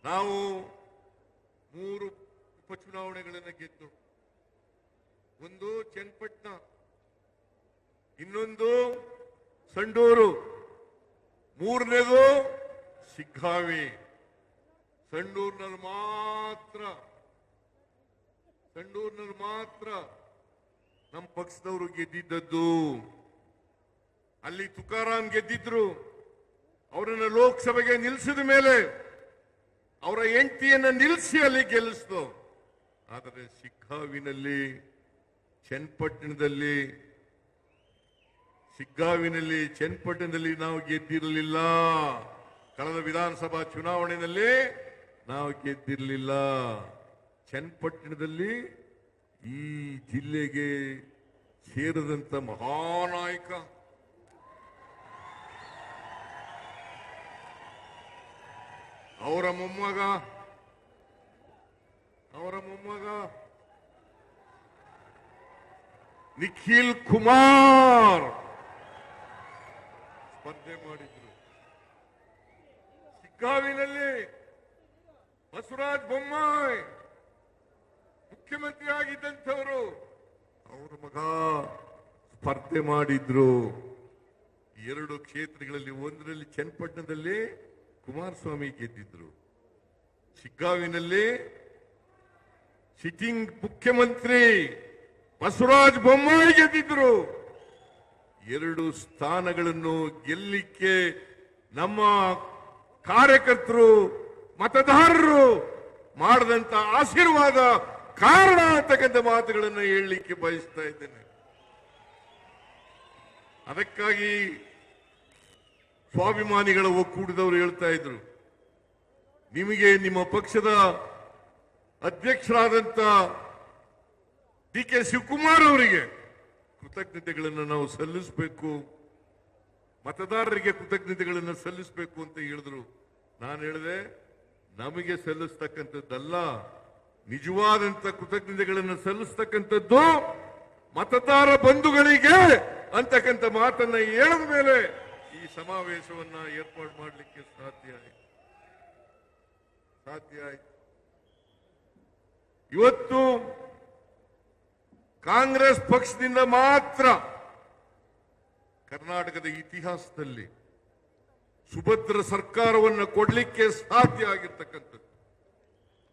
ನಾವು 3 ಉಪಚುನಾವಣೆಗಳನ್ನು ಗೆದ್ದು, ಒಂದು ಚನ್ನಪಟ್ಟಣ, ಇನ್ನೊಂದು ಸಂಡೂರು, ಮೂರನೇದು ಶಿಗ್ಗಾವಿ. ಸಂಡೂರಿನಲ್ಲಿ ಮಾತ್ರ ನಮ್ಮ ಪಕ್ಷದವರು ಗೆದ್ದಿದ್ದದ್ದು. ಅಲ್ಲಿ ತುಕಾರಾಂ ಗೆದ್ದಿದ್ರು. ಅವರನ್ನು ಲೋಕಸಭೆಗೆ ನಿಲ್ಲಿಸಿದ ಮೇಲೆ ಅವರ ಹೆಂಡತಿಯನ್ನ ನಿಲ್ಲಿಸಿ ಅಲ್ಲಿ ಗೆಲ್ಲಿಸ್ತು. ಆದರೆ ಶಿಗ್ಗಾವಿನಲ್ಲಿ, ಚನ್ನಪಟ್ಟಣದಲ್ಲಿ ನಾವು ಗೆದ್ದಿರಲಿಲ್ಲ. ಕಳೆದ ವಿಧಾನಸಭಾ ಚುನಾವಣೆಯಲ್ಲಿ ನಾವು ಗೆದ್ದಿರಲಿಲ್ಲ. ಚನ್ನಪಟ್ಟಣದಲ್ಲಿ ಈ ಜಿಲ್ಲೆಗೆ ಸೇರಿದಂತ ಮಹಾನಾಯಕ ಅವರ ಮೊಮ್ಮಗ ನಿಖಿಲ್ ಕುಮಾರ್ ಸ್ಪರ್ಧೆ ಮಾಡಿದ್ರು. ಶಿಗ್ಗಾವಿನಲ್ಲಿ ಬಸವರಾಜ ಬೊಮ್ಮಾಯಿ ಮುಖ್ಯಮಂತ್ರಿ ಆಗಿದ್ದಂಥವರು, ಅವರ ಮಗ ಸ್ಪರ್ಧೆ ಮಾಡಿದ್ರು. 2 ಕ್ಷೇತ್ರಗಳಲ್ಲಿ, ಒಂದರಲ್ಲಿ ಚನ್ನಪಟ್ಟಣದಲ್ಲಿ ಕುಮಾರಸ್ವಾಮಿ ಗೆದ್ದಿದ್ರು, ಶಿಗ್ಗಾವಿನಲ್ಲಿ ಸಿಟ್ಟಿಂಗ್ ಮುಖ್ಯಮಂತ್ರಿ ಬಸವರಾಜ ಬೊಮ್ಮಾಯಿ ಗೆದ್ದಿದ್ರು. 2 ಸ್ಥಾನಗಳನ್ನು ಗೆಲ್ಲಿಕ್ಕೆ ನಮ್ಮ ಕಾರ್ಯಕರ್ತರು, ಮತದಾರರು ಮಾಡಿದಂತ ಆಶೀರ್ವಾದ ಕಾರಣ ಅಂತಕ್ಕಂಥ ಮಾತುಗಳನ್ನು ಹೇಳಲಿಕ್ಕೆ ಬಯಸ್ತಾ ಇದ್ದೇನೆ. ಅದಕ್ಕಾಗಿ ಸ್ವಾಭಿಮಾನಿಗಳ ಒಕ್ಕೂಟದವರು ಹೇಳ್ತಾ ಇದ್ರು, ನಿಮಗೆ ನಿಮ್ಮ ಪಕ್ಷದ ಅಧ್ಯಕ್ಷರಾದಂತ ಡಿ.ಕೆ. ಶಿವಕುಮಾರ್ ಅವರಿಗೆ ಕೃತಜ್ಞತೆಗಳನ್ನು ನಾವು ಸಲ್ಲಿಸಬೇಕು, ಮತದಾರರಿಗೆ ಕೃತಜ್ಞತೆಗಳನ್ನು ಸಲ್ಲಿಸಬೇಕು ಅಂತ ಹೇಳಿದ್ರು. ನಾನು ಹೇಳಿದೆ, ನಮಗೆ ಸಲ್ಲಿಸ್ತಕ್ಕಂಥದ್ದಲ್ಲ, ನಿಜವಾದಂತ ಕೃತಜ್ಞತೆಗಳನ್ನು ಸಲ್ಲಿಸ್ತಕ್ಕಂಥದ್ದು ಮತದಾರ ಬಂಧುಗಳಿಗೆ ಅಂತಕ್ಕಂಥ ಮಾತನ್ನ ಹೇಳಿದ ಮೇಲೆ ಈ ಸಮಾವೇಶವನ್ನ ಏರ್ಪಾಡು ಮಾಡಲಿಕ್ಕೆ ಸಾಧ್ಯ ಆಯ್ತು. ಇವತ್ತು ಕಾಂಗ್ರೆಸ್ ಪಕ್ಷದಿಂದ ಮಾತ್ರ ಕರ್ನಾಟಕದ ಇತಿಹಾಸದಲ್ಲಿ ಸುಭದ್ರ ಸರ್ಕಾರವನ್ನು ಕೊಡಲಿಕ್ಕೆ ಸಾಧ್ಯ ಆಗಿರ್ತಕ್ಕಂಥದ್ದು.